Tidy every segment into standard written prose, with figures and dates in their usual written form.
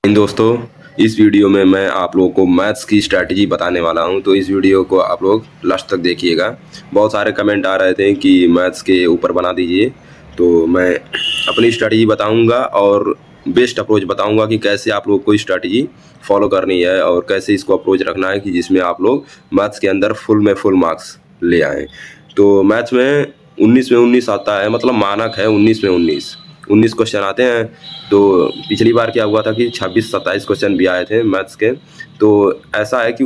इन दोस्तों, इस वीडियो में मैं आप लोगों को मैथ्स की स्ट्रैटेजी बताने वाला हूं, तो इस वीडियो को आप लोग लास्ट तक देखिएगा। बहुत सारे कमेंट आ रहे थे कि मैथ्स के ऊपर बना दीजिए, तो मैं अपनी स्ट्रैटेजी बताऊंगा और बेस्ट अप्रोच बताऊंगा कि कैसे आप लोग को स्ट्रैटेजी फॉलो करनी है और कैसे इसको अप्रोच रखना है कि जिसमें आप लोग मैथ्स के अंदर फुल में फुल मार्क्स ले आएँ। तो मैथ्स में 19 में 19 आता है, मतलब मानक है 19 में 19 क्वेश्चन आते हैं। तो पिछली बार क्या हुआ था कि 26-27 क्वेश्चन भी आए थे मैथ्स के। तो ऐसा है कि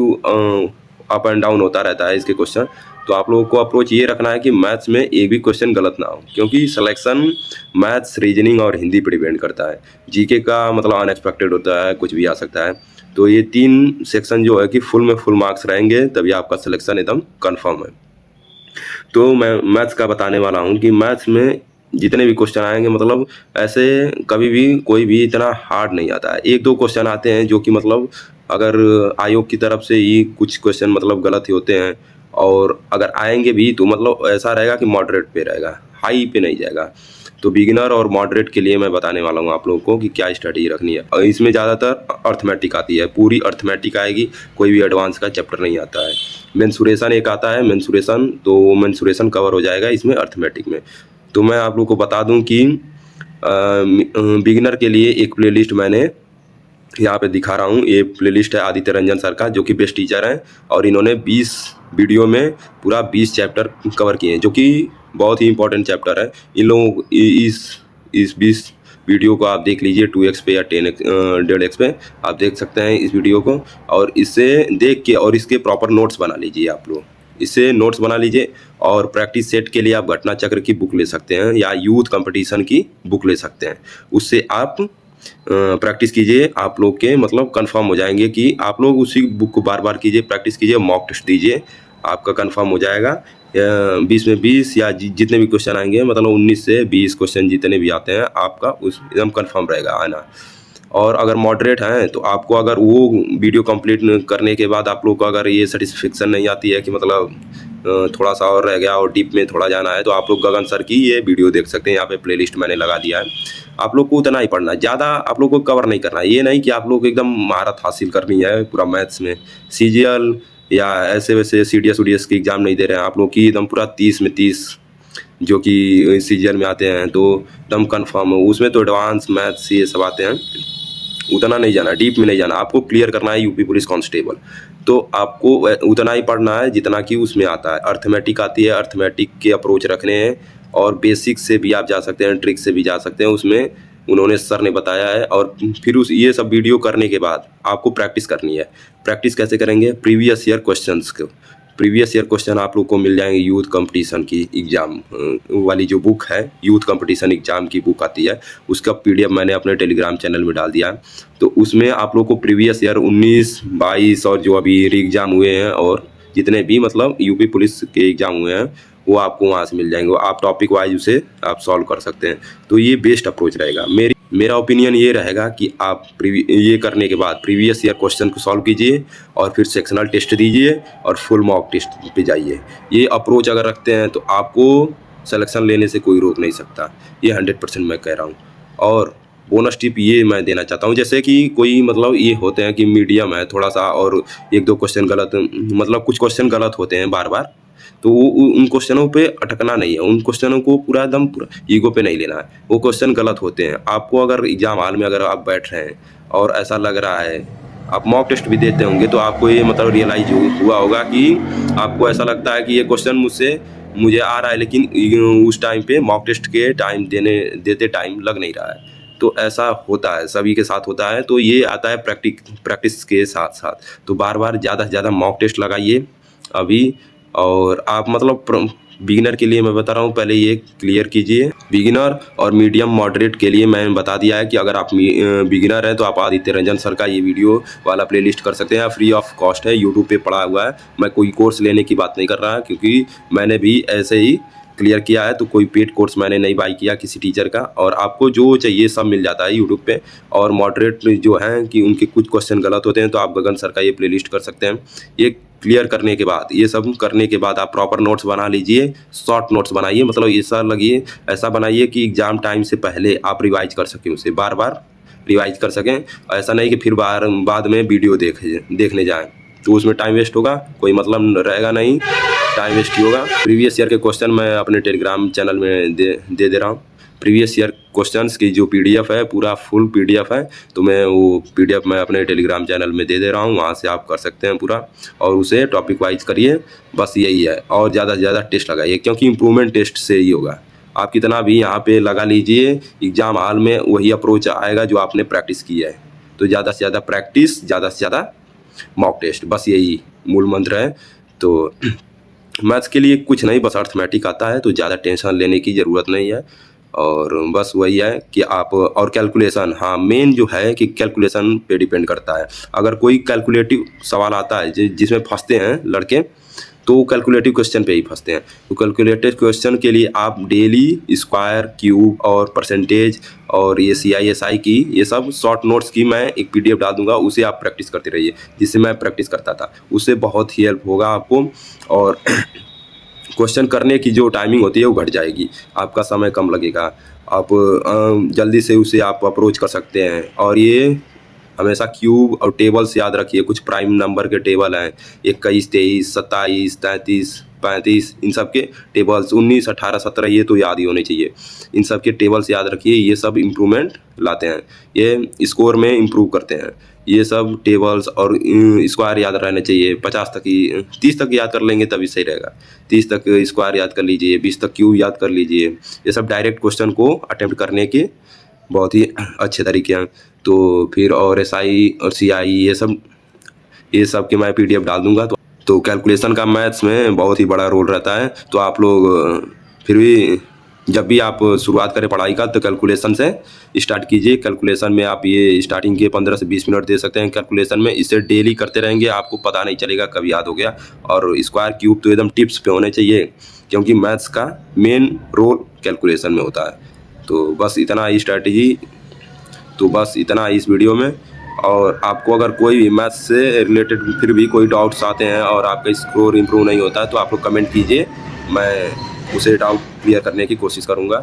अप एंड डाउन होता रहता है इसके क्वेश्चन। तो आप लोगों को अप्रोच ये रखना है कि मैथ्स में एक भी क्वेश्चन गलत ना हो, क्योंकि सिलेक्शन मैथ्स, रीजनिंग और हिंदी पर डिपेंड करता है। जीके का मतलब अनएक्सपेक्टेड होता है, कुछ भी आ सकता है। तो ये 3 सेक्शन जो है कि फुल में फुल मार्क्स रहेंगे, तभी आपका सिलेक्शन एकदम कन्फर्म है। तो मैं मैथ्स का बताने वाला हूँ कि मैथ्स में जितने भी क्वेश्चन आएंगे, मतलब ऐसे कभी भी कोई भी इतना हार्ड नहीं आता है। 1-2 क्वेश्चन आते हैं जो कि मतलब अगर आयोग की तरफ से ही कुछ क्वेश्चन मतलब गलत ही होते हैं, और अगर आएंगे भी तो मतलब ऐसा रहेगा कि मॉडरेट पे रहेगा, हाई पे नहीं जाएगा। तो बिगिनर और मॉडरेट के लिए मैं बताने वाला हूँ आप लोगों को कि क्या स्ट्रेटजी रखनी है। और इसमें ज़्यादातर अर्थमेटिक आती है, पूरी अर्थमेटिक आएगी, कोई भी एडवांस का चैप्टर नहीं आता है। मेंसुरेशन एक आता है, मेंसुरेशन, तो मेंसुरेशन कवर हो जाएगा इसमें अर्थमेटिक में। तो मैं आप लोग को बता दूं कि बिगिनर के लिए एक प्लेलिस्ट मैंने यहाँ पे दिखा रहा हूँ। ये प्लेलिस्ट है आदित्य रंजन सर का, जो कि बेस्ट टीचर हैं, और इन्होंने 20 वीडियो में पूरा 20 चैप्टर कवर किए हैं, जो कि बहुत ही इंपॉर्टेंट चैप्टर है। इन लोगों इस 20 वीडियो को आप देख लीजिए 2x पे या 10x 1.5x पे आप देख सकते हैं इस वीडियो को। और इससे देख के और इसके प्रॉपर नोट्स बना लीजिए आप लोग, इससे नोट्स बना लीजिए। और प्रैक्टिस सेट के लिए आप घटना चक्र की बुक ले सकते हैं या यूथ कंपटीशन की बुक ले सकते हैं। उससे आप प्रैक्टिस कीजिए, आप लोग के मतलब कंफर्म हो जाएंगे कि आप लोग उसी बुक को बार बार कीजिए, प्रैक्टिस कीजिए, मॉक टेस्ट दीजिए, आपका कंफर्म हो जाएगा। 20 में 20 या जितने भी क्वेश्चन आएंगे, मतलब 19 से 20 क्वेश्चन जितने भी आते हैं, आपका उस एकदम कंफर्म रहेगा आना। और अगर मॉडरेट हैं तो आपको अगर वो वीडियो कंप्लीट करने के बाद आप लोग को अगर ये सेटिस्फेक्शन नहीं आती है कि मतलब थोड़ा सा और रह गया और डीप में थोड़ा जाना है, तो आप लोग गगन सर की ये वीडियो देख सकते हैं। यहाँ पे प्लेलिस्ट मैंने लगा दिया है। आप लोग को उतना ही पढ़ना है, ज़्यादा आप लोग को कवर नहीं करना है। ये नहीं कि आप लोग को एकदम महारत हासिल करनी है पूरा मैथ्स में। सीजीएल या ऐसे वैसे सीडीएस उडीएस की एग्जाम नहीं दे रहे हैं आप लोग की, एकदम पूरा 30 में 30 जो कि सीजीएल में आते हैं, तो एकदम कन्फर्म हो। उसमें तो एडवांस मैथ्स ये सब आते हैं, उतना नहीं जाना, डीप में नहीं जाना। आपको क्लियर करना है यूपी पुलिस कांस्टेबल, तो आपको उतना ही पढ़ना है जितना कि उसमें आता है। अर्थमेटिक आती है, अर्थमेटिक के अप्रोच रखने हैं, और बेसिक से भी आप जा सकते हैं, ट्रिक से भी जा सकते हैं, उसमें उन्होंने सर ने बताया है। और फिर उस ये सब वीडियो करने के बाद आपको प्रैक्टिस करनी है। प्रैक्टिस कैसे करेंगे? प्रीवियस ईयर क्वेश्चंस को, प्रीवियस ईयर क्वेश्चन आप लोग को मिल जाएंगे। यूथ कंपटीशन की एग्ज़ाम वाली जो बुक है, यूथ कंपटीशन एग्ज़ाम की बुक आती है, उसका पीडीएफ मैंने अपने टेलीग्राम चैनल में डाल दिया है। तो उसमें आप लोग को प्रीवियस ईयर 19, 22 और जो अभी री एग्ज़ाम हुए हैं, और जितने भी मतलब यूपी पुलिस के एग्ज़ाम हुए हैं, वो आपको वहाँ से मिल जाएंगे। आप टॉपिक वाइज उसे आप सॉल्व कर सकते हैं। तो ये बेस्ट अप्रोच रहेगा। मेरा ओपिनियन ये रहेगा कि आप ये करने के बाद प्रीवियस ईयर क्वेश्चन को सॉल्व कीजिए, और फिर सेक्शनल टेस्ट दीजिए, और फुल मॉक टेस्ट पे जाइए। ये अप्रोच अगर रखते हैं तो आपको सिलेक्शन लेने से कोई रोक नहीं सकता, ये 100% मैं कह रहा हूँ। और बोनस टिप ये मैं देना चाहता हूँ, जैसे कि कोई मतलब ये होते हैं कि मीडियम है थोड़ा सा, और 1-2 क्वेश्चन गलत, मतलब कुछ क्वेश्चन गलत होते हैं बार बार, तो वो उन क्वेश्चनों पे अटकना नहीं है। उन क्वेश्चनों को पूरा एकदम पूरा ईगो पे नहीं लेना है। वो क्वेश्चन गलत होते हैं। आपको अगर एग्जाम हॉल में अगर आप बैठ रहे हैं और ऐसा लग रहा है, आप मॉक टेस्ट भी देते होंगे, तो आपको ये मतलब रियलाइज हुआ होगा कि आपको ऐसा लगता है कि ये क्वेश्चन मुझे आ रहा है, लेकिन उस टाइम पे मॉक टेस्ट के टाइम देते टाइम लग नहीं रहा है। तो ऐसा होता है, सभी के साथ होता है। तो ये आता है प्रैक्टिस के साथ साथ। तो बार बार ज़्यादा से ज़्यादा मॉक टेस्ट लगाइए अभी। और आप मतलब बिगिनर के लिए मैं बता रहा हूँ, पहले ये क्लियर कीजिए। बिगिनर और मीडियम मॉडरेट के लिए मैंने बता दिया है कि अगर आप बिगिनर हैं तो आप आदित्य रंजन सर का ये वीडियो वाला प्लेलिस्ट कर सकते हैं। फ्री ऑफ कॉस्ट है, यूट्यूब पे पड़ा हुआ है। मैं कोई कोर्स लेने की बात नहीं कर रहा, क्योंकि मैंने भी ऐसे ही क्लियर किया है, तो कोई पेड कोर्स मैंने नहीं बाई किया किसी टीचर का। और आपको जो चाहिए सब मिल जाता है यूट्यूब पे। और मॉडरेट जो हैं कि उनके कुछ क्वेश्चन गलत होते हैं, तो आप गगन सर का ये प्लेलिस्ट कर सकते हैं। ये क्लियर करने के बाद, ये सब करने के बाद आप प्रॉपर नोट्स बना लीजिए, शॉर्ट नोट्स बनाइए, मतलब ऐसा बनाइए कि एग्जाम टाइम से पहले आप रिवाइज कर सकें, उसे बार बार रिवाइज कर सकें। ऐसा नहीं कि फिर बाद में वीडियो देखने जाएं, तो उसमें टाइम वेस्ट होगा, कोई मतलब रहेगा नहीं, टाइम वेस्ट ही होगा। प्रीवियस ईयर के क्वेश्चन मैं अपने टेलीग्राम चैनल में दे रहा हूँ। प्रीवियस ईयर क्वेश्चंस की जो पीडीएफ है, पूरा फुल पीडीएफ है, तो मैं वो पीडीएफ मैं अपने टेलीग्राम चैनल में दे रहा हूँ, वहाँ से आप कर सकते हैं पूरा, और उसे टॉपिक वाइज करिए। बस यही है, और ज़्यादा से ज़्यादा टेस्ट लगाइए, क्योंकि इम्प्रूवमेंट टेस्ट से ही होगा। आप कितना भी यहाँ पे लगा लीजिए, एग्ज़ाम हॉल में वही अप्रोच आएगा जो आपने प्रैक्टिस की है। तो ज़्यादा से ज़्यादा प्रैक्टिस, ज़्यादा से ज़्यादा मॉक टेस्ट, बस यही मूल मंत्र है। तो मैथ्स के लिए कुछ नहीं, बस अर्थमेटिक आता है, तो ज़्यादा टेंशन लेने की ज़रूरत नहीं है। और बस वही है कि आप, और कैलकुलेशन, हाँ मेन जो है कि कैलकुलेशन पे डिपेंड करता है। अगर कोई कैलकुलेटिव सवाल आता है जिसमें फंसते हैं लड़के, तो कैलकुलेटिव क्वेश्चन पे ही फंसते हैं। तो कैलकुलेटिव क्वेश्चन के लिए आप डेली स्क्वायर, क्यूब और परसेंटेज और ये CISI की ये सब शॉर्ट नोट्स की मैं एक PDF डाल दूंगा, उसे आप प्रैक्टिस करते रहिए, जिससे मैं प्रैक्टिस करता था, उससे बहुत ही हेल्प होगा आपको। और क्वेश्चन करने की जो टाइमिंग होती है वो घट जाएगी, आपका समय कम लगेगा, आप जल्दी से उसे आप अप्रोच कर सकते हैं। और ये हमेशा क्यूब और टेबल्स याद रखिए, कुछ प्राइम नंबर के टेबल हैं, 21, 23, 27, 33, 35, इन सब के टेबल्स, 19, 18, 17, ये तो याद ही होने चाहिए। इन सब के टेबल्स याद रखिए, ये सब इम्प्रूवमेंट लाते हैं, ये स्कोर में इम्प्रूव करते हैं। ये सब टेबल्स और स्क्वायर याद रहने चाहिए। 50 तक ही, 30 तक याद कर लेंगे तभी सही रहेगा। 30 तक स्क्वायर याद कर लीजिए, 20 तक क्यूब याद कर लीजिए। ये सब डायरेक्ट क्वेश्चन को अटेम्प्ट करने के बहुत ही अच्छे तरीके हैं। तो फिर और SI और CI ये सब के मैं PDF डाल दूंगा। तो कैलकुलेशन का मैथ्स में बहुत ही बड़ा रोल रहता है। तो आप लोग फिर भी जब भी आप शुरुआत करें पढ़ाई का, तो कैलकुलेशन से स्टार्ट कीजिए। कैलकुलेशन में आप ये स्टार्टिंग के 15 से 20 मिनट दे सकते हैं कैलकुलेशन में। इसे डेली करते रहेंगे, आपको पता नहीं चलेगा कब याद हो गया। और स्क्वायर, क्यूब तो एकदम टिप्स पे होने चाहिए, क्योंकि मैथ्स का मेन रोल कैलकुलेशन में होता है। तो बस इतना ही स्ट्रैटेजी, तो बस इतना इस वीडियो में। और आपको अगर कोई भी मैथ्स से रिलेटेड फिर भी कोई डाउट्स आते हैं और आपका स्कोर इम्प्रूव नहीं होता है, तो आप लोग कमेंट कीजिए, मैं उसे डाउट क्लियर करने की कोशिश करूँगा।